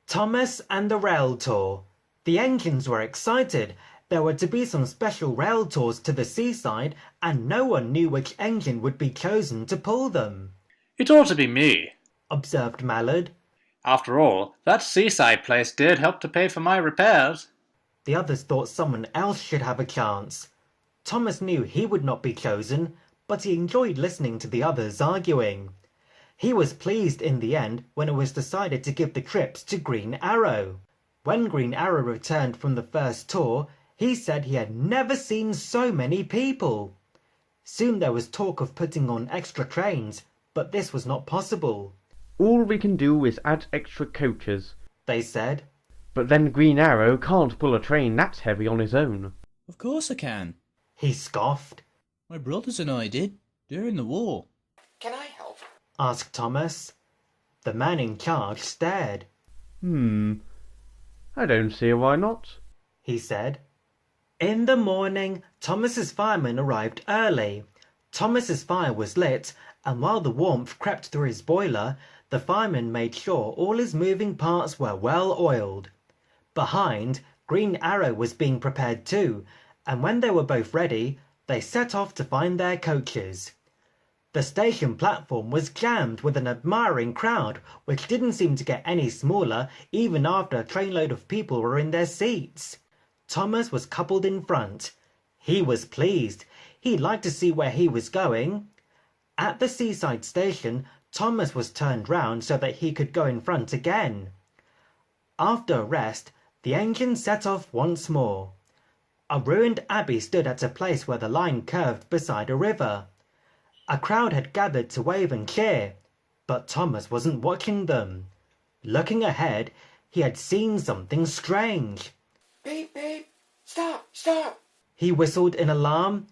Thomas and the Railtour. The engines were excited. There were to be some special rail tours to the seaside, and no one knew which engine would be chosen to pull them. "It ought to be me," observed Mallard. "After all, that seaside place did help to pay for my repairs." The others thought someone else should have a chance. Thomas knew he would not be chosen, but he enjoyed listening to the others arguing. He was pleased in the end when it was decided to give the trips to Green Arrow. When Green Arrow returned from the first tour, he said he had never seen so many people. Soon there was talk of putting on extra trains, but this was not possible. "All we can do is add extra coaches," they said. "but then Green Arrow can't pull a train that heavy on his own." "Of course I can," he scoffed. "My brothers and I did, during the war." "Can I help?" asked Thomas. The man in charge stared. I don't see why not," he said. In the morning, Thomas's firemen arrived early. Thomas's fire was lit, and while the warmth crept through his boiler, the fireman made sure all his moving parts were well oiled. Behind, Green Arrow was being prepared too, and when they were both ready, they set off to find their coaches. The station platform was jammed with an admiring crowd, which didn't seem to get any smaller even after a trainload of people were in their seats. Thomas was coupled in front. He was pleased. He'd like to see where he was going. At the seaside station, Thomas was turned round so that he could go in front again. After a rest, the engine set off once more. A ruined abbey stood at a place where the line curved beside a river. A crowd had gathered to wave and cheer, but Thomas wasn't watching them. Looking ahead, he had seen something strange. "Beep, beep! Stop! Stop!" he whistled in alarm.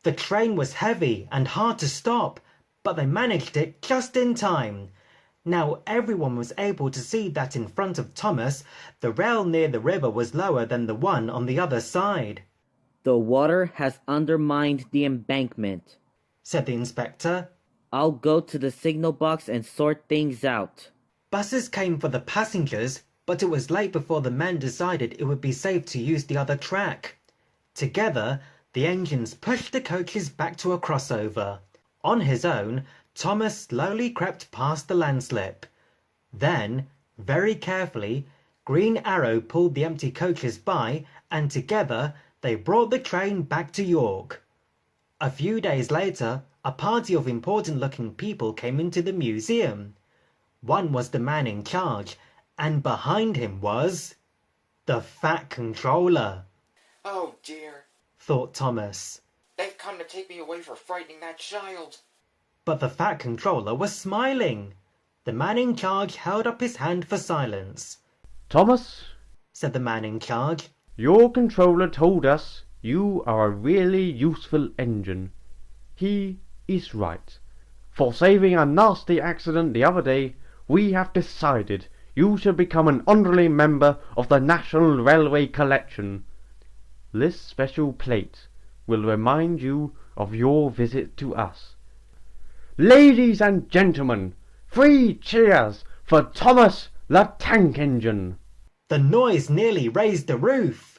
The train was heavy and hard to stop, but they managed it just in time. Now everyone was able to see that in front of Thomas, the rail near the river was lower than the one on the other side. "The water has undermined the embankment," said the inspector. "I'll go to the signal box and sort things out." Buses came for the passengers, but it was late before the men decided it would be safe to use the other track. Together, the engines pushed the coaches back to a crossover. On his own, Thomas slowly crept past the landslip. Then, very carefully, Green Arrow pulled the empty coaches by, and together they brought the train back to York. A few days later, a party of important-looking people came into the museum. One was the man in charge, and behind him was the Fat Controller. "Oh dear," thought Thomas. "They've come to take me away for frightening that child." But the Fat Controller was smiling. The man in charge held up his hand for silence. "Thomas," said the man in charge, "your controller told us you are a really useful engine. He is right. For saving a nasty accident the other day, we have decided you shall become an honorary member of the National Railway Collection. This special plate will remind you of your visit to us. Ladies and gentlemen, 3 cheers for Thomas the Tank Engine." The noise nearly raised the roof.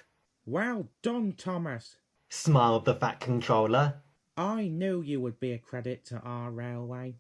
"Well done, Thomas," smiled the Fat Controller. "I knew you would be a credit to our railway."